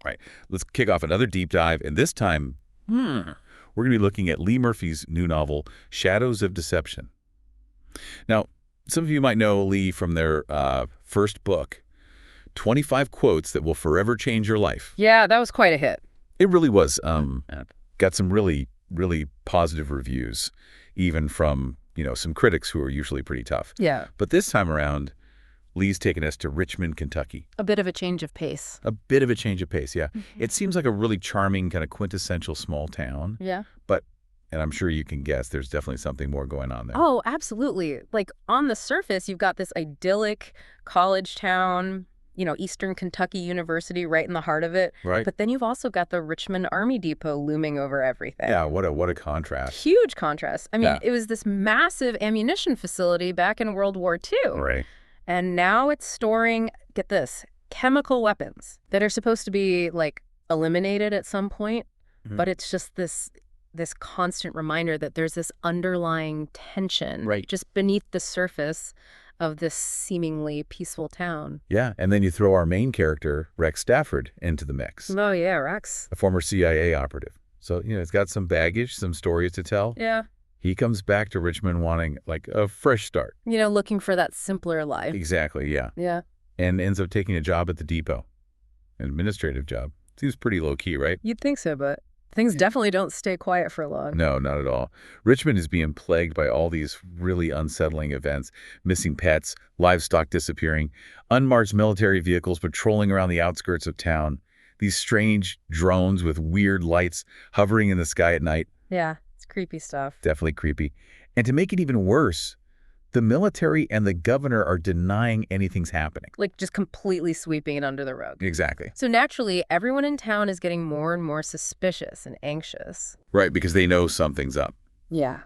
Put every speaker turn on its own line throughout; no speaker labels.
Right. Let's kick off another deep dive, and this time, we're going to be looking at Lee Murphy's new novel, Shadows of Deception. Now, some of you might know Lee from their first book, 25 Quotes That Will Forever Change Your Life.
Yeah, that was quite a hit.
It really was. Got some really, really positive reviews, even from, some critics who are usually pretty tough.
Yeah.
But this time around, Lee's taken us to Richmond, Kentucky.
A bit of a change of pace.
A bit of a change of pace, yeah. It seems like a really charming, kind of quintessential small town.
Yeah.
But, and I'm sure you can guess, there's definitely something more going on there.
Oh, absolutely. Like, on the surface, you've got this idyllic college town, Eastern Kentucky University right in the heart of it.
Right.
But then you've also got the Richmond Army Depot looming over everything.
Yeah, what a contrast.
Huge contrast. I mean, It was this massive ammunition facility back in World War II.
Right.
And now it's storing, get this, chemical weapons that are supposed to be, eliminated at some point. But it's just this constant reminder that there's this underlying tension just beneath the surface of this seemingly peaceful town.
Yeah, and then you throw our main character, Rex Stafford, into the mix.
Oh, yeah, Rex.
A former CIA operative. So, it's got some baggage, some stories to tell.
Yeah.
He comes back to Richmond wanting, a fresh start.
Looking for that simpler life.
Exactly, yeah.
Yeah.
And ends up taking a job at the depot. An administrative job. Seems pretty low-key, right?
You'd think so, but things definitely don't stay quiet for long.
No, not at all. Richmond is being plagued by all these really unsettling events. Missing pets, livestock disappearing, unmarked military vehicles patrolling around the outskirts of town, these strange drones with weird lights hovering in the sky at night.
Yeah, it's creepy stuff.
Definitely creepy. And to make it even worse, the military and the governor are denying anything's happening.
Just completely sweeping it under the rug.
Exactly.
So naturally, everyone in town is getting more and more suspicious and anxious.
Right, because they know something's up.
Yeah.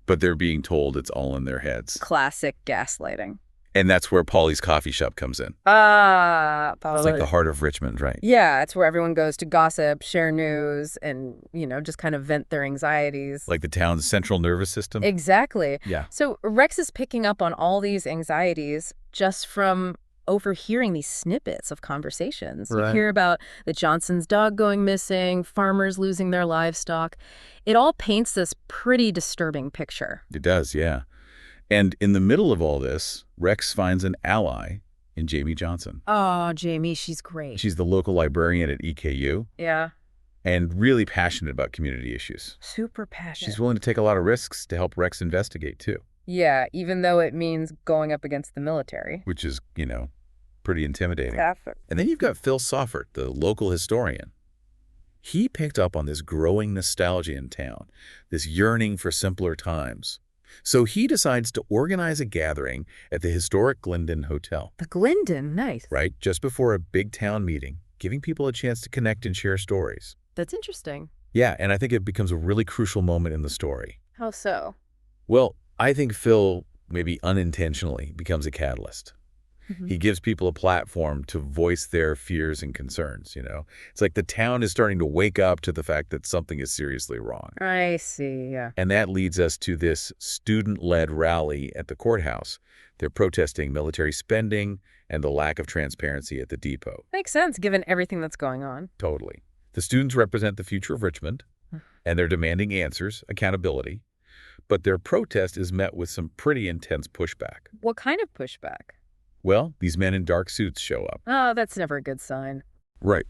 But they're being told it's all in their heads.
Classic gaslighting.
And that's where Polly's coffee shop comes in.
Polly.
It's like the heart of Richmond, right?
Yeah, it's where everyone goes to gossip, share news, and, just kind of vent their anxieties.
Like the town's central nervous system?
Exactly.
Yeah.
So Rex is picking up on all these anxieties just from overhearing these snippets of conversations.
Right.
You hear about the Johnson's dog going missing, farmers losing their livestock. It all paints this pretty disturbing picture.
It does, yeah. And in the middle of all this, Rex finds an ally in Jamie Johnson.
Oh, Jamie, she's great.
She's the local librarian at EKU.
Yeah.
And really passionate about community issues.
Super passionate.
She's willing to take a lot of risks to help Rex investigate, too.
Yeah, even though it means going up against the military.
Which is, pretty intimidating.
Perfect.
And then you've got Phil Soffert, the local historian. He picked up on this growing nostalgia in town, this yearning for simpler times. So he decides to organize a gathering at the historic Glendon Hotel.
The Glendon, nice.
Right, just before a big town meeting, giving people a chance to connect and share stories.
That's interesting.
Yeah, and I think it becomes a really crucial moment in the story.
How so?
Well, I think Phil, maybe unintentionally, becomes a catalyst. He gives people a platform to voice their fears and concerns, It's like the town is starting to wake up to the fact that something is seriously wrong.
I see, yeah.
And that leads us to this student-led rally at the courthouse. They're protesting military spending and the lack of transparency at the depot.
Makes sense, given everything that's going on.
Totally. The students represent the future of Richmond, and they're demanding answers, accountability. But their protest is met with some pretty intense pushback.
What kind of pushback?
Well, these men in dark suits show up.
Oh, that's never a good sign.
Right.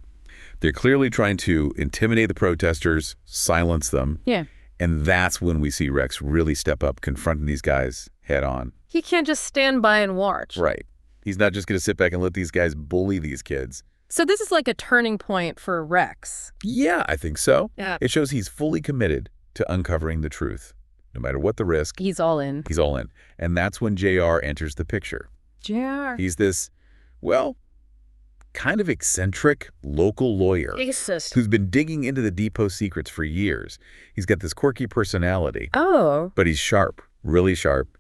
They're clearly trying to intimidate the protesters, silence them.
Yeah.
And that's when we see Rex really step up, confronting these guys head on.
He can't just stand by and watch.
Right. He's not just going to sit back and let these guys bully these kids.
So this is like a turning point for Rex.
Yeah, I think so.
Yeah.
It shows he's fully committed to uncovering the truth. No matter what the risk.
He's all in.
He's all in. And that's when JR enters the picture.
JR.
He's this, kind of eccentric local lawyer who's been digging into the depot secrets for years. He's got this quirky personality.
Oh.
But he's sharp, really sharp.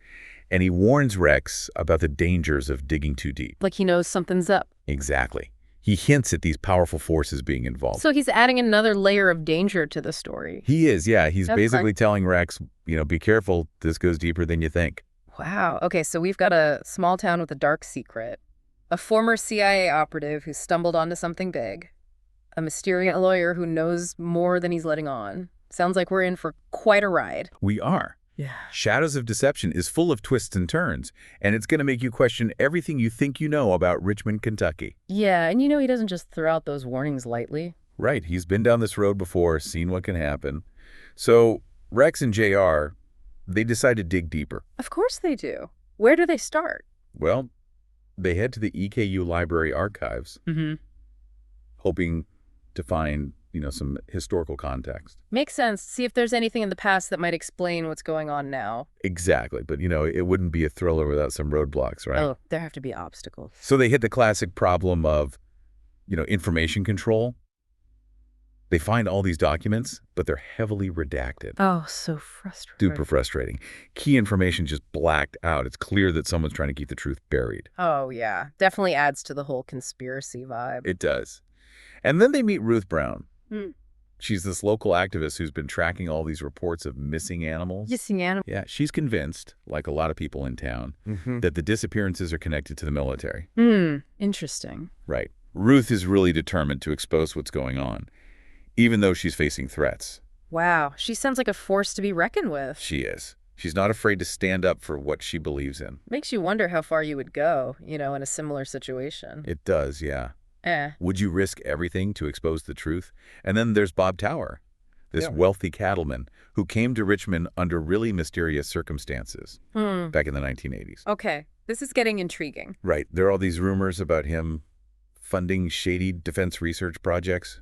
And he warns Rex about the dangers of digging too deep.
Like he knows something's up.
Exactly. He hints at these powerful forces being involved.
So he's adding another layer of danger to the story.
He is, yeah. He's
That's
basically
fun.
telling Rex, be careful. This goes deeper than you think.
Wow. Okay, so we've got a small town with a dark secret, a former CIA operative who stumbled onto something big, a mysterious lawyer who knows more than he's letting on. Sounds like we're in for quite a ride.
We are.
Yeah.
Shadows of Deception is full of twists and turns, and it's going to make you question everything you think you know about Richmond, Kentucky.
Yeah, and he doesn't just throw out those warnings lightly.
Right, he's been down this road before, seen what can happen. So Rex and JR, they decide to dig deeper.
Of course they do. Where do they start?
Well, they head to the EKU Library archives, hoping to find, some historical context.
Makes sense. See if there's anything in the past that might explain what's going on now.
Exactly, but, it wouldn't be a thriller without some roadblocks, right?
Oh, there have to be obstacles.
So they hit the classic problem of, information control. They find all these documents, but they're heavily redacted.
Oh, so frustrating.
Super frustrating. Key information just blacked out. It's clear that someone's trying to keep the truth buried.
Oh, yeah. Definitely adds to the whole conspiracy vibe.
It does. And then they meet Ruth Brown.
Hmm.
She's this local activist who's been tracking all these reports of missing animals.
Missing animals?
Yeah, she's convinced, like a lot of people in town, that the disappearances are connected to the military.
Interesting.
Right. Ruth is really determined to expose what's going on, even though she's facing threats.
Wow, she sounds like a force to be reckoned with.
She is. She's not afraid to stand up for what she believes in.
Makes you wonder how far you would go, in a similar situation.
It does, yeah. Would you risk everything to expose the truth? And then there's Bob Tower, this wealthy cattleman who came to Richmond under really mysterious circumstances back in the 1980s.
Okay, this is getting intriguing.
Right. There are all these rumors about him funding shady defense research projects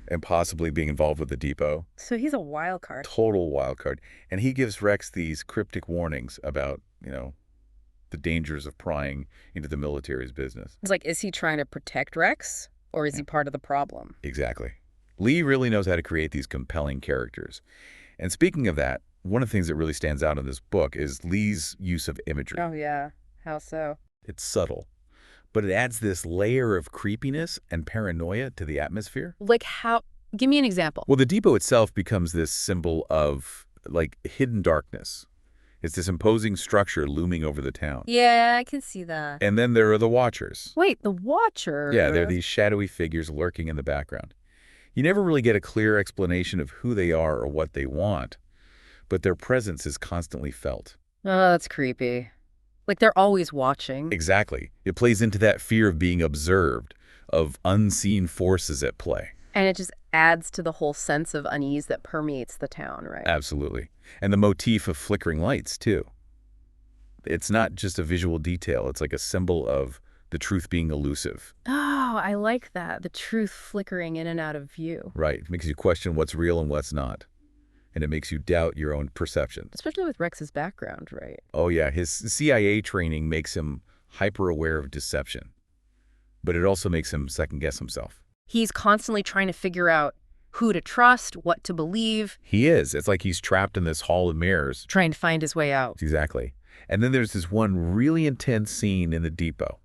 and possibly being involved with the depot.
So he's a wild card.
Total wild card. And he gives Rex these cryptic warnings about, the dangers of prying into the military's business.
It's like, is he trying to protect Rex, or is he part of the problem?
Exactly. Lee really knows how to create these compelling characters. And speaking of that, one of the things that really stands out in this book is Lee's use of imagery.
Oh, yeah. How so?
It's subtle, but it adds this layer of creepiness and paranoia to the atmosphere.
Like how? Give me an example.
Well, the depot itself becomes this symbol of, hidden darkness. It's this imposing structure looming over the town.
Yeah, I can see that.
And then there are the Watchers.
Wait, the Watchers?
Yeah, they're these shadowy figures lurking in the background. You never really get a clear explanation of who they are or what they want, but their presence is constantly felt.
Oh, that's creepy. Like they're always watching.
Exactly. It plays into that fear of being observed, of unseen forces at play.
And it just adds to the whole sense of unease that permeates the town, right?
Absolutely. And the motif of flickering lights, too. It's not just a visual detail. It's like a symbol of the truth being elusive.
Oh, I like that. The truth flickering in and out of view.
Right. It makes you question what's real and what's not. And it makes you doubt your own perceptions.
Especially with Rex's background, right?
Oh, yeah. His CIA training makes him hyper-aware of deception. But it also makes him second-guess himself.
He's constantly trying to figure out who to trust, what to believe.
He is. It's like he's trapped in this hall of mirrors.
Trying to find his way out.
Exactly. And then there's this one really intense scene in the depot.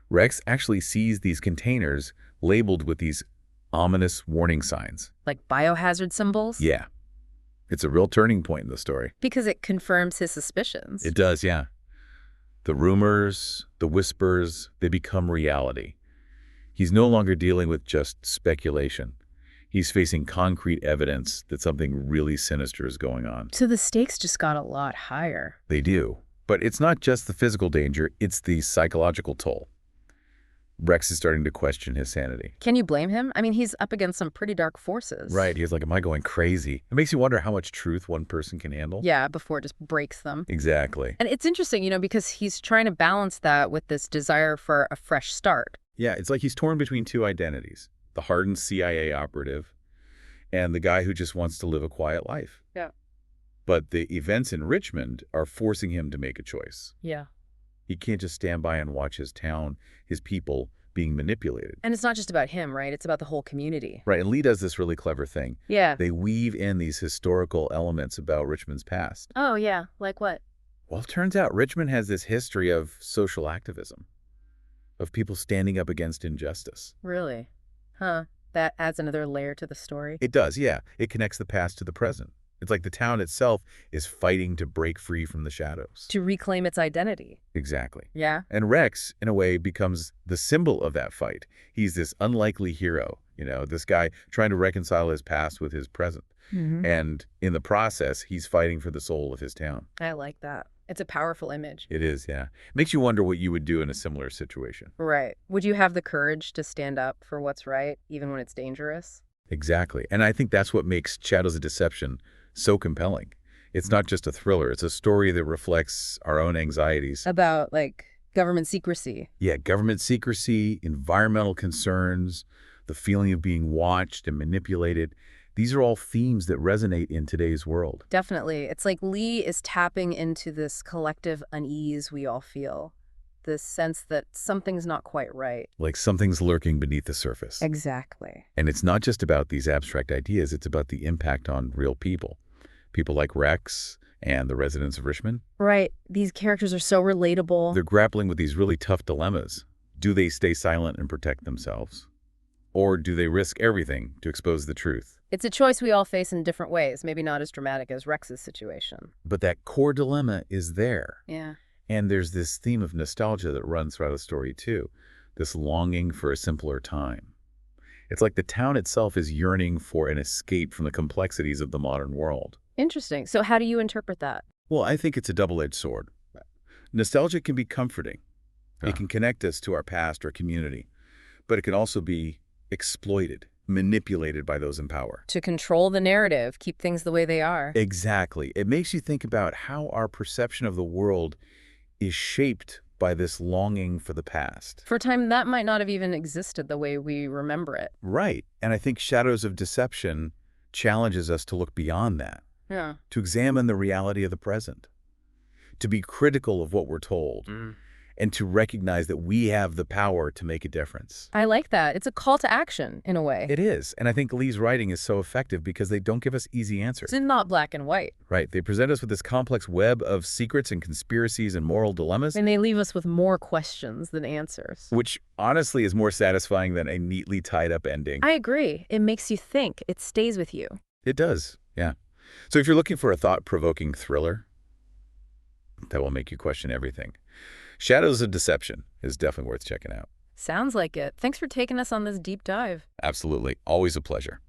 Rex actually sees these containers labeled with these ominous warning signs.
Like biohazard symbols?
Yeah. It's a real turning point in the story.
Because it confirms his suspicions.
It does, yeah. The rumors, the whispers, they become reality. He's no longer dealing with just speculation. He's facing concrete evidence that something really sinister is going on.
So the stakes just got a lot higher.
They do. But it's not just the physical danger, it's the psychological toll. Rex is starting to question his sanity.
Can you blame him? I mean, he's up against some pretty dark forces.
Right. He's like, am I going crazy? It makes you wonder how much truth one person can handle.
Yeah, before it just breaks them.
Exactly.
And it's interesting, because he's trying to balance that with this desire for a fresh start.
Yeah, it's like he's torn between two identities. The hardened CIA operative and the guy who just wants to live a quiet life.
Yeah.
But the events in Richmond are forcing him to make a choice.
Yeah.
He can't just stand by and watch his town, his people, being manipulated.
And it's not just about him, right? It's about the whole community.
Right, and Lee does this really clever thing.
Yeah.
They weave in these historical elements about Richmond's past.
Oh, yeah. Like what?
Well, it turns out Richmond has this history of social activism, of people standing up against injustice.
Really? Huh. That adds another layer to the story.
It does, yeah. It connects the past to the present. It's like the town itself is fighting to break free from the shadows.
To reclaim its identity.
Exactly.
Yeah.
And Rex, in a way, becomes the symbol of that fight. He's this unlikely hero, This guy trying to reconcile his past with his present. And in the process, he's fighting for the soul of his town.
I like that. It's a powerful image.
It is, yeah. Makes you wonder what you would do in a similar situation.
Right. Would you have the courage to stand up for what's right, even when it's dangerous?
Exactly. And I think that's what makes Shadows of Deception so compelling. It's not just a thriller. It's a story that reflects our own anxieties.
About, like, government secrecy.
Yeah, government secrecy, environmental concerns, the feeling of being watched and manipulated. These are all themes that resonate in today's world.
Definitely. It's like Lee is tapping into this collective unease we all feel. This sense that something's not quite right.
Like something's lurking beneath the surface.
Exactly.
And it's not just about these abstract ideas. It's about the impact on real people. People like Rex and the residents of Richmond.
Right. These characters are so relatable.
They're grappling with these really tough dilemmas. Do they stay silent and protect themselves? Or do they risk everything to expose the truth?
It's a choice we all face in different ways, maybe not as dramatic as Rex's situation.
But that core dilemma is there.
Yeah.
And there's this theme of nostalgia that runs throughout the story, too. This longing for a simpler time. It's like the town itself is yearning for an escape from the complexities of the modern world.
Interesting. So how do you interpret that?
Well, I think it's a double-edged sword. Nostalgia can be comforting. It can connect us to our past or community. But it can also be exploited, manipulated by those in power.
To control the narrative, keep things the way they are.
Exactly. It makes you think about how our perception of the world is shaped by this longing for the past.
For a time, that might not have even existed the way we remember it.
Right. And I think Shadows of Deception challenges us to look beyond that,
Yeah.
to examine the reality of the present, to be critical of what we're told, and to recognize that we have the power to make a difference.
I like that. It's a call to action, in a way.
It is. And I think Lee's writing is so effective because they don't give us easy answers.
It's not black and white.
Right. They present us with this complex web of secrets and conspiracies and moral dilemmas.
And they leave us with more questions than answers.
Which honestly is more satisfying than a neatly tied up ending.
I agree. It makes you think. It stays with you.
It does, yeah. So if you're looking for a thought-provoking thriller that will make you question everything, Shadows of Deception is definitely worth checking out.
Sounds like it. Thanks for taking us on this deep dive.
Absolutely. Always a pleasure.